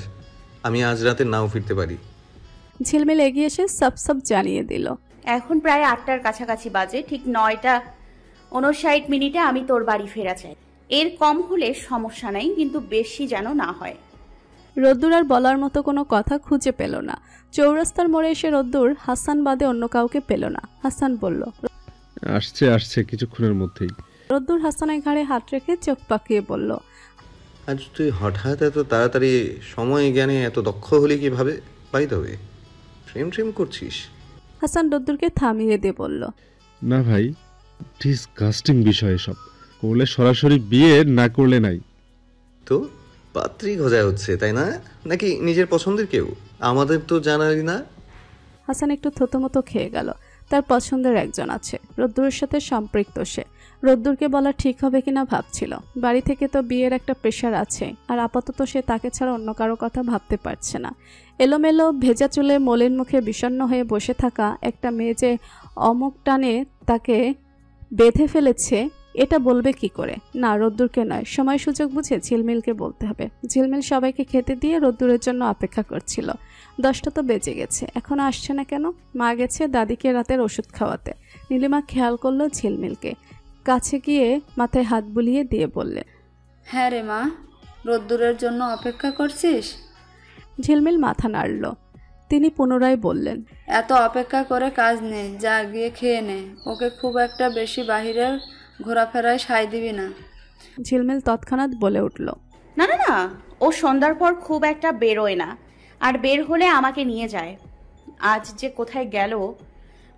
আমি আজ রাতে নাও ফিরতে পারি। ঝিলমিল এগিয়ে এসে সব জানিয়ে দিল। এখন প্রায় 8টার কাছাকাছি বাজে। ঠিক 9:59 আমি তোর বাড়ি ফেরা চাই। এর কম হলে সমস্যা নাই, কিন্তু বেশি যেন না হয়। রোদ্দুর আর বলার মতো কোনো কথা খুঁজে পেল না। চৌরাস্তার মোড়ে এসে রোদ্দুর হাসান বাদে অন্য কাউকে পেল না। হাসান বলল, আসছে কিছুক্ষণের মধ্যেই। রোদ্দুর হাসানের ঘাড়ে হাত রেখে চোখ পাকিয়ে বলল, আজ তুই হঠাৎ এত তাড়াতাড়ি সময় জ্ঞানে এত দক্ষ হলি কিভাবে? বাই দ্য ওয়ে, প্রেম করছিস? হাসান রোদ্দুরকে থামিয়ে দিয়ে বলল, না ভাই, ডিসগাস্টিং বিষয় সব। করলে সরাসরি বিয়ে, না করলে নাই। তো পাত্রী খোঁজা হচ্ছে তাই না? নাকি নিজের পছন্দের কেউ? আমাদের তো জানালি না। হাসান একটু থতমতো খেয়ে গেল। তার পছন্দের একজন আছে, রোদ্দুরের সাথে সম্পৃক্ত সে। রোদ্দুরকে বলা ঠিক হবে কিনা ভাবছিল। বাড়ি থেকে তো বিয়ের একটা প্রেশার আছে, আর আপাতত সে তাকে ছাড়া অন্য কারো কথা ভাবতে পারছে না। এলোমেলো ভেজা চুলে মলিন মুখে বিষণ্ণ হয়ে বসে থাকা একটা মেয়ে যে অমুক টানে তাকে বেঁধে ফেলেছে, এটা বলবে কি করে? না, রোদ্দুরকে নয়, সময় সুযোগ বুঝে ঝিলমিলকে বলতে হবে। ঝিলমিল সবাইকে খেতে দিয়ে রোদ্দুরের জন্য অপেক্ষা করছিল। 10টা তো বেজে গেছে, এখনো আসছে না কেন? মা গেছে দাদিকে রাতের ওষুধ খাওয়াতে। নীলিমা খেয়াল করলো ঝিলমিলকে, কাছে গিয়ে মাথায় হাত বুলিয়ে দিয়ে বললেন, হ্যাঁ রে মা, রোদ্দুরের জন্য অপেক্ষা করছিস? ঝিলমিল মাথা নাড়ল। তিনি পুনরায় বললেন, এত অপেক্ষা করে কাজ নেই, যা গিয়ে খেয়ে নে। ওকে খুব একটা বেশি বাহিরে ঘোরাফেরায় সায় দিবি না। ঝিলমিল তৎক্ষণাৎ বলে উঠল, না না না, ও সন্ধ্যার পর খুব একটা বেরোয় না, আর বের হলে আমাকে নিয়ে যায়। আজ যে কোথায় গেল,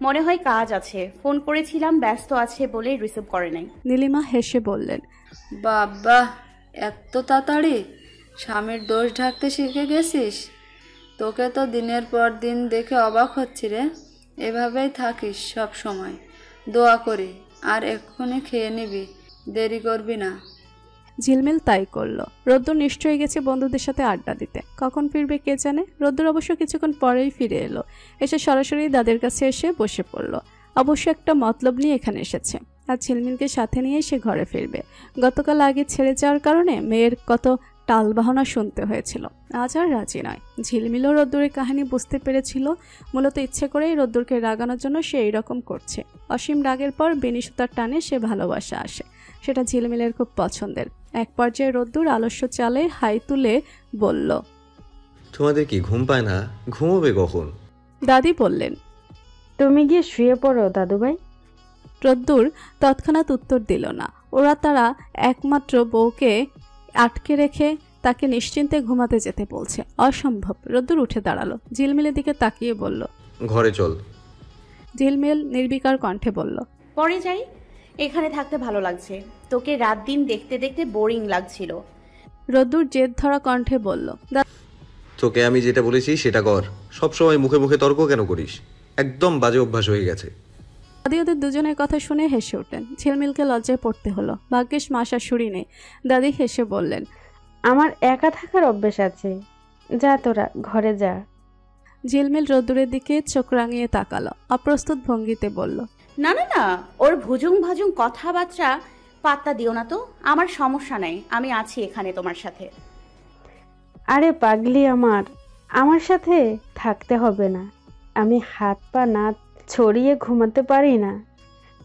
মনে হয় কাজ আছে। ফোন করেছিলাম, ব্যস্ত আছে বলে রিসিভ করে নাই। নীলিমা হেসে বললেন, বাবা, এত তাড়াতাড়ি স্বামীর দোষ ঢাকতে শিখে গেছিস? তোকে তো দিনের পর দিন দেখে অবাক হচ্ছি রে। এভাবেই থাকিস সব সময়। দোয়া করি, আর এক্ষুনি খেয়ে নিবি, দেরি করবি না। ঝিলমিল তাই করল। রোদ্দুর নিশ্চয়ই গেছে বন্ধুদের সাথে আড্ডা দিতে। কখন ফিরবে কে জানে। রোদ্দুর অবশ্য কিছুক্ষণ পরেই ফিরে এলো। এসে সরাসরি দাদের কাছে এসে বসে পড়ল। অবশ্য একটা মতলব নিয়ে এখানে এসেছে। আর ঝিলমিলকে সাথে নিয়ে সে ঘরে ফিরবে। গতকাল আগে ছেড়ে যাওয়ার কারণে মেয়ের কত টালবাহনা শুনতে হয়েছিল। আজ আর রাজি নয়। ঝিলমিলও রোদ্দুরের কাহিনী বুঝতে পেরেছিল। মূলত ইচ্ছে করেই রোদ্দুরকে রাগানোর জন্য সে এইরকম করছে। অসীম রাগের পর বেনিসুতার টানে সে ভালোবাসা আসে। সেটা ঝিলমিলের খুব পছন্দের। এক পর্যায়ে রোদ্দুর আলস্য চালে হাই তুলে বলল, তোমাদের কি ঘুম পায় না? ঘুমোবে কখন? দাদি বললেন, তুমি গিয়ে শুয়ে পড়ো দাদুভাই। রোদ্দুর তৎক্ষণাৎ উত্তর দিল না। ওরা তারা একমাত্র বউকে আটকে রেখে তাকে নিশ্চিন্তে ঘুমাতে যেতে বলছে। অসম্ভব। রোদ্দুর উঠে দাঁড়ালো, ঝিলমিলের দিকে তাকিয়ে বলল, ঘরে চল। ঝিলমিল নির্বিকার কণ্ঠে বলল, পরে যাই, এখানে থাকতে ভালো লাগছে। তোকে রাত দিন দেখতে দেখতে বোরিং লাগছিল। রোদ্দুর জেদ ধরা কণ্ঠে বলল, তোকে আমি যেটা বলেছি সেটা কর। সবসময় মুখে মুখে তর্ক কেন করিস? একদম বাজে অভ্যাস হয়ে গেছে। দাদি ওদের দুজনের কথা শুনে হেসে উঠলেন। ঝিলমিলকে লজ্জায় পড়তে হলো। ভাগ্যিস মা শাশুড়ি নেই। দাদি হেসে বললেন, আমার একা থাকার অভ্যেস আছে, যা তোরা ঘরে যা। ঝিলমিল রোদ্দুরের দিকে চোখ রাঙিয়ে তাকালো। অপ্রস্তুত ভঙ্গিতে বলল, না না না, ওর ভুজুং ভাজুং কথাবার্তা পাত্তা দিও না তো। আমার সমস্যা নাই, আমি আছি এখানে তোমার সাথে। আরে পাগলি আমার সাথে থাকতে হবে না। আমি হাত পা না ছড়িয়ে ঘুমাতে পারি না।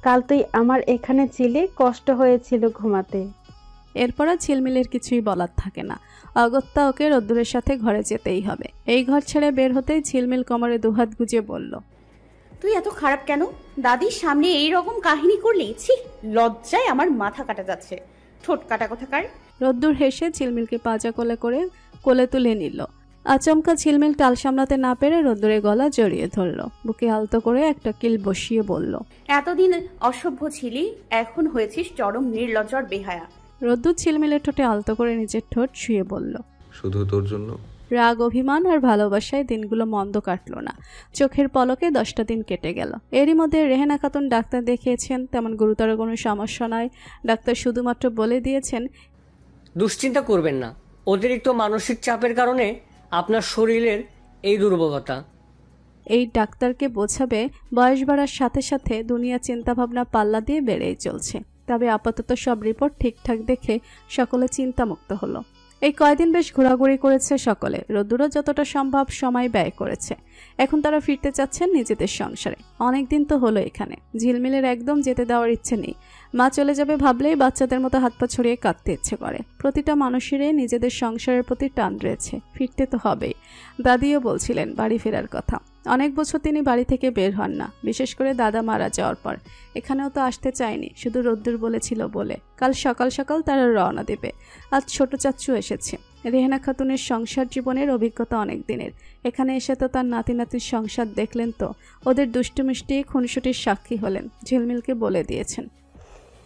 কাল তুই আমার এখানে ছিলে, কষ্ট হয়েছিল ঘুমাতে। এরপর ঝিলমিলের কিছুই বলার থাকে না। অগত্যা ওকে রোদ্দুরের সাথে ঘরে যেতেই হবে। এই ঘর ছেড়ে বের হতেই ঝিলমিল কোমরে দুহাত গুজে বলল, তুই এত খারাপ কেন? দাদির সামনে এই রকম কাহিনী করলি? ছি, লজ্জায় আমার মাথা কাটা যাচ্ছে। ঠোঁট কাটা কোথাকার। রোদ্দুর হেসে ঝিলমিলকে পাজা কোলে করে কোলে তুলে নিল। আচমকা ঝিলমিল টাল সামলাতে না পেরে রোদ্দুরের গলা জড়িয়ে ধরল, বুকে আলতো করে একটা কিল বসিয়ে বলল, এতদিন অসভ্য ছিলি, এখন হয়েছিস চরম নির্লজ্জর বেহায়া। রোদ্দুর ঝিলমিলের ঠোঁটে আলতো করে নিজের ঠোঁট ছুঁয়ে বলল, শুধু তোর জন্য। রাগ, অভিমান আর ভালোবাসায় দিনগুলো মন্দ কাটল না। চোখের পলকে 10টা দিন কেটে গেল। এরই মধ্যে রেহেনা খাতুন ডাক্তার দেখিয়েছেন, তেমন গুরুতর কোনো সমস্যা নয়। ডাক্তার শুধুমাত্র বলে দিয়েছেন, দুশ্চিন্তা করবেন না, অতিরিক্ত মানসিক চাপের কারণে আপনার শরীরের এই দুর্বলতা। এই ডাক্তারকে বোঝাবে বয়স বাড়ার সাথে সাথে দুনিয়া চিন্তাভাবনা পাল্লা দিয়ে বেড়েই চলছে। তবে আপাতত সব রিপোর্ট ঠিকঠাক দেখে সকলে চিন্তামুক্ত হলো। এই কয়দিন বেশ ঘোরাঘুরি করেছে সকলে। রোদ্দুরও যতটা সম্ভব সময় ব্যয় করেছে। এখন তারা ফিরতে চাচ্ছেন নিজেদের সংসারে। অনেকদিন তো হলো এখানে। ঝিলমিলের একদম যেতে দেওয়ার ইচ্ছে নেই। মা চলে যাবে ভাবলেই বাচ্চাদের মতো হাত পা ছড়িয়ে কাঁদতে ইচ্ছে করে। প্রতিটা মানুষেরই নিজেদের সংসারের প্রতি টান রয়েছে, ফিরতে তো হবেই। দাদিও বলছিলেন বাড়ি ফেরার কথা। অনেক বছর তিনি বাড়ি থেকে বের হন না, বিশেষ করে দাদা মারা যাওয়ার পর। এখানেও তো আসতে চায়নি, শুধু রোদ্দুর বলেছিল বলে। কাল সকাল সকাল তারা রওনা দেবে। আজ ছোট চাচ্চু এসেছে। রেহেনা খাতুনের সংসার জীবনের অভিজ্ঞতা অনেক দিনের। এখানে এসে তো তার নাতি নাতির সংসার দেখলেন, তো ওদের দুষ্টুমিষ্টি খুনসুটির সাক্ষী হলেন। ঝিলমিলকে বলে দিয়েছেন,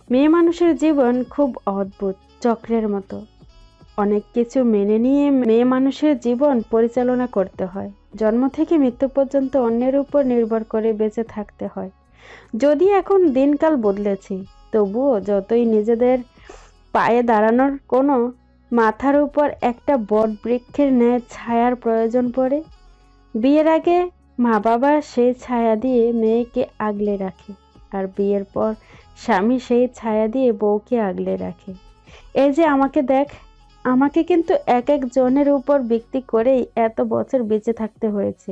মেয়ে মানুষের জীবন খুব অদ্ভুত, চক্রের মতো। অনেক কিছু মেনে নিয়ে মেয়ে মানুষের জীবন পরিচালনা করতে হয়। জন্ম থেকে মৃত্যু পর্যন্ত অন্যের উপর নির্ভর করে বেঁচে থাকতে হয়। যদি এখন দিনকাল বদলেছে, তবুও যতই নিজেদের পায়ে দাঁড়ানোর কোনো মাথার উপর একটা বট বৃক্ষের ন্যায় ছায়ার প্রয়োজন পড়ে। বিয়ের আগে মা বাবা সেই ছায়া দিয়ে মেয়েকে আগলে রাখে, আর বিয়ের পর স্বামী সেই ছায়া দিয়ে বউকে আগলে রাখে। এই যে আমাকে দেখ, আমাকে কিন্তু এক এক জনের উপর ভিত্তি করেই এত বছর বেঁচে থাকতে হয়েছে,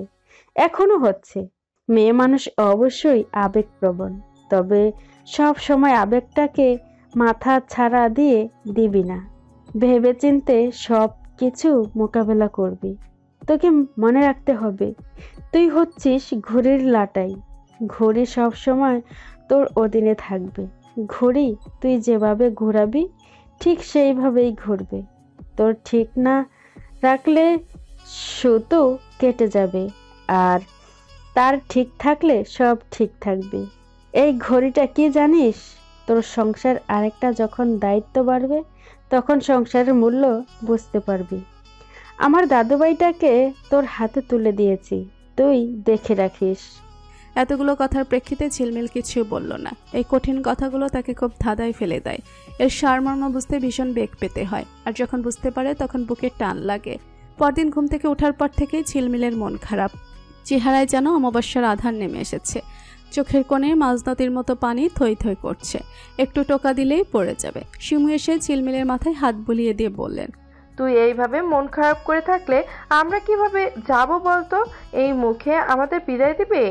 এখনো হচ্ছে। মেয়ে মানুষ অবশ্যই আবেগপ্রবণ, তবে সব সময় আবেগটাকে মাথা ছাড়া দিয়ে দিবি না। ভেবেচিন্তে সব কিছু মোকাবেলা করবি। তোকে মনে রাখতে হবে, তুই হচ্ছিস ঘড়ির লাটাই। ঘড়ি সব সময় তোর অধীনে থাকবে। ঘড়ি তুই যেভাবে ঘোরাবি ঠিক সেইভাবেই ঘুরবে। তোর ঠিক না রাখলে সুতো কেটে যাবে, আর তার ঠিক থাকলে সব ঠিক থাকবে। এই ঘড়িটা কি জানিস? তোর সংসার আরেকটা যখন দায়িত্ব বাড়বে, তখন সংসারের মূল্য বুঝতে পারবি। আমার দাদুভাইটাকে তোর হাতে তুলে দিয়েছি, তুই দেখে রাখিস। এতগুলো কথার প্রেক্ষিতে ঝিলমিল কিছু বলল না। এই কঠিন কথাগুলো তাকে খুব ধাঁধায় ফেলে দেয়। এর সারমর্ম বুঝতে ভীষণ বেগ পেতে হয়, আর যখন বুঝতে পারে তখন বুকে টান লাগে। পরদিন ঘুম থেকে ওঠার পর থেকেই ঝিলমিলের মন খারাপ। চেহারায় যেন অমাবস্যার আধার নেমে এসেছে। চোখের কোণে মাঝ নদীর মতো পানি থই থই করছে, একটু টোকা দিলেই পড়ে যাবে। শিমু এসে ঝিলমিলের মাথায় হাত বুলিয়ে দিয়ে বললেন, তুই এইভাবে মন খারাপ করে থাকলে আমরা কিভাবে যাব বলতো? এই মুখে আমাদের বিদায় দিবে?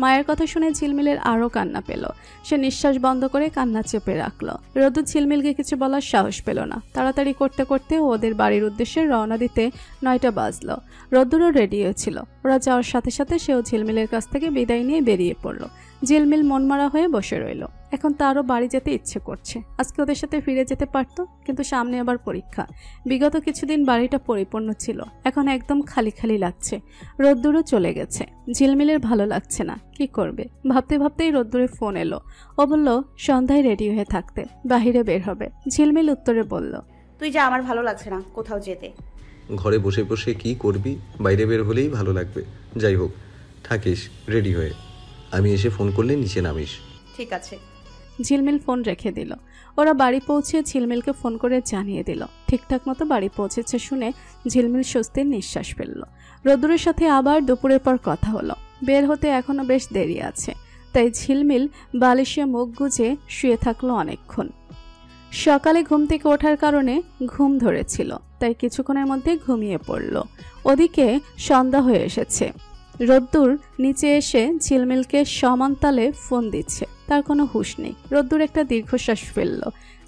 মায়ের কথা শুনে ঝিলমিলের আরও কান্না পেল। সে নিঃশ্বাস বন্ধ করে কান্না চেপে রাখল। রোদ্দুর ঝিলমিলকে কিছু বলার সাহস পেল না। তাড়াতাড়ি করতে করতে ওদের বাড়ির উদ্দেশ্যে রওনা দিতে 9টা বাজল। রোদ্দুরও রেডি হয়েছিল। ওরা যাওয়ার সাথে সাথে সেও ঝিলমিলের কাছ থেকে বিদায় নিয়ে বেরিয়ে পড়ল। ঝিলমিল মনমারা হয়ে বসে রইল। এখন তারও বাড়ি যেতে ইচ্ছে করছে। আজকে ওদের সাথে ফিরে যেতে পারত, কিন্তু সামনে আবার পরীক্ষা। বিগত কিছুদিন বাড়িটা পরিপূর্ণ ছিল, এখন একদম খালি খালি লাগছে। রোদ্দুরও চলে গেছে। ঝিলমিলের ভালো লাগছে না, কি করবে ভাবতে ভাবতেই রোদ্দুরে ফোন এলো। ও বলল সন্ধ্যায় রেডি হয়ে থাকতে, বাহিরে বের হবে। ঝিলমিল উত্তরে বলল, তুই যা, আমার ভালো লাগছে না কোথাও যেতে। ঘরে বসে বসে কি করবি? বাইরে বের হলেই ভালো লাগবে। যাই হোক, থাকিস রেডি হয়ে। আমি এসে ফোন করলে নিচে নামিস। ঠিক আছে। ঝিলমিল ফোন রেখে দিল। ওরা বাড়ি পৌঁছে ঝিলমিলকে ফোন করে জানিয়ে দিল। ঠিকঠাক মতো বাড়ি পৌঁছেছে শুনে ঝিলমিল স্বস্তির নিঃশ্বাস ফেলল। রোদ্দুরের সাথে আবার দুপুরের পর কথা হলো। বের হতে এখনো বেশ দেরি আছে, তাই ঝিলমিল বালিশে মুখ গুজে শুয়ে থাকলো অনেকক্ষণ। সকালে ঘুম থেকে ওঠার কারণে ঘুম ধরেছিল, তাই কিছুক্ষণের মধ্যে ঘুমিয়ে পড়ল। ওদিকে সন্ধ্যা হয়ে এসেছে। রোদ্দুর নিচে এসে ঝিলমিলকে সমান তালে ফোন দিচ্ছে, তার কোনো হুঁশ নেই। রোদ্দুর একটা দীর্ঘশ্বাস ফেলল।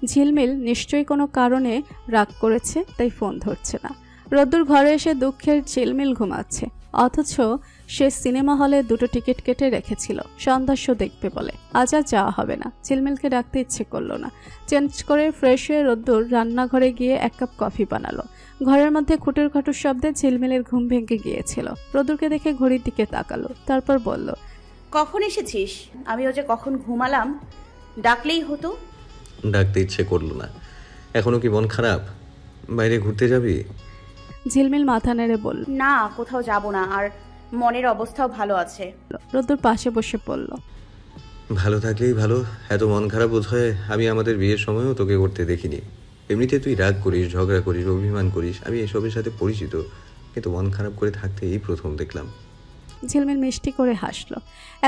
ঝিলমিল নিশ্চয়ই কোনো কারণে রাগ করেছে, তাই ফোন ধরছে না। রোদ্দুর ঘরে এসে দুঃখের ঝিলমিল ঘুমাচ্ছে। অথচ সে সিনেমা হলে 2টো টিকিট কেটে রেখেছিল সন্ধ্যার শো দেখবে বলে। আজ আর যাওয়া হবে না। ঝিলমিলকে ডাকতে ইচ্ছে করলো না। চেঞ্জ করে ফ্রেশ হয়ে রোদ্দুর রান্নাঘরে গিয়ে 1 কাপ কফি বানালো। ঘরের মধ্যে খুঁটির খাটুর শব্দে ঝিলমিলের ঘুম ভেঙে গিয়েছিল। রোদ্দুরকে দেখে ঘড়ির দিকে তাকালো, তারপর বলল, কখন এসেছিস? আমিও যে কখন ঘুমালাম, ডাকলেই হতো। ডাকতে ইচ্ছে করলো না। এখনো কি মন খারাপ? বাইরে ঘুরতে যাবি? ঝিলমিল মাথা নেড়ে বলল, না, কোথাও যাব না, আর মনের অবস্থাও ভালো আছে। রোদ্দুর পাশে বসে পড়ল, ভালো থাকলেই ভালো। এত মন খারাপ বোধ হয় আমি আমাদের বিয়ের সময়ও তোকে করতে দেখিনি। এমনিতে তুই রাগ করিস, ঝগড়া করিস, অভিমান করিস, আমি এসবের সাথে পরিচিত, কিন্তু মন খারাপ করে থাকতে এই প্রথম দেখলাম। ঝিলমিল মিষ্টি করে হাসলো।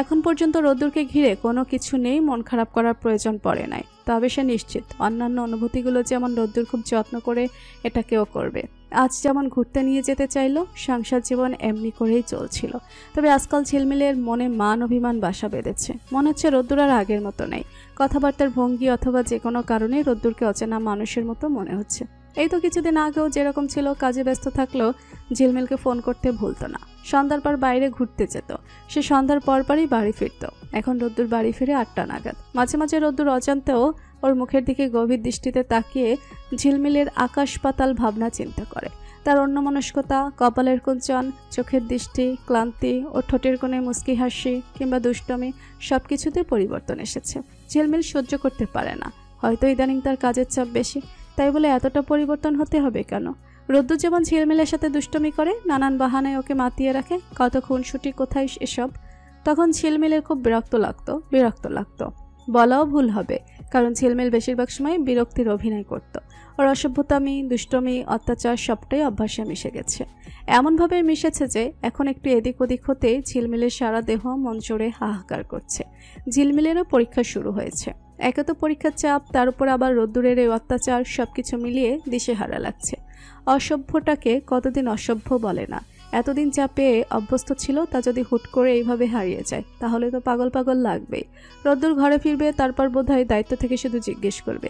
এখন পর্যন্ত রোদ্দুরকে ঘিরে কোনো কিছু নেই মন খারাপ করার প্রয়োজন পড়ে নাই। তবে সে নিশ্চিত অন্যান্য অনুভূতিগুলো যেমন রোদ্দুর খুব যত্ন করে এটাকেও করবে। আজ যেমন ঘুরতে নিয়ে যেতে চাইলো, সংসার জীবন এমনি করেই চলছিল। তবে আজকাল ঝিলমিলের মনে মান অভিমান বাসা বেঁধেছে। মনে হচ্ছে রোদ্দুর আর আগের মতো নেই। কথাবার্তার ভঙ্গি অথবা যে কোনো কারণে রোদ্দুরকে অচেনা মানুষের মতো মনে হচ্ছে। এই তো কিছুদিন আগেও যেরকম ছিল, কাজে ব্যস্ত থাকলেও ঝিলমিলকে ফোন করতে ভুলতো না। সন্ধ্যার পর বাইরে ঘুরতে যেত। সে সন্ধ্যার পরই বাড়ি ফিরত। এখন রোদ্দুর বাড়ি ফিরে 8টা নাগাদ। মাঝে মাঝে রোদ্দুর অজান্তেও ওর মুখের দিকে গভীর দৃষ্টিতে তাকিয়ে ঝিলমিলের আকাশ পাতাল ভাবনা চিন্তা করে। তার অন্যমনস্কতা, কপালের কুঞ্চন, চোখের দৃষ্টি, ক্লান্তি, ওর ঠোঁটের কোণে মুচকি হাসি কিংবা দুষ্টমি, সব কিছুতে পরিবর্তন এসেছে। ঝিলমিল সহ্য করতে পারে না। হয়তো ইদানিং তার কাজের চাপ বেশি, তাই বলে এতটা পরিবর্তন হতে হবে কেন? রোদ্দুর যেমন ঝিলমিলের সাথে দুষ্টমি করে, নানান বাহানায় ওকে মাতিয়ে রাখে, কত খুনসুটি কোথায় এসব, তখন ঝিলমিলের খুব বিরক্ত লাগতো। বলাও ভুল হবে, কারণ ঝিলমিল বেশিরভাগ সময় বিরক্তির অভিনয় করত। ওর অসভ্যতামি, দুষ্টমি, অত্যাচার সবটাই অভ্যাসে মিশে গেছে। এমনভাবে মিশেছে যে এখন একটু এদিক ওদিক হতে ঝিলমিলের সারা দেহ মন জোড়ে হাহাকার করছে। ঝিলমিলেরও পরীক্ষা শুরু হয়েছে। একে তো পরীক্ষার চাপ, তার উপর আবার রোদ্দুরের এই অত্যাচার, সবকিছু মিলিয়ে দিশেহারা লাগছে। অসভ্যটাকে কতদিন অসভ্য বলে না। এতদিন যা পেয়ে অভ্যস্ত ছিল তা যদি হুট করে এইভাবে হারিয়ে যায়, তাহলে তো পাগল লাগবেই। রোদ্দুর ঘরে ফিরবে, তারপর বোধহয় দায়িত্ব থেকে শুধু জিজ্ঞেস করবে,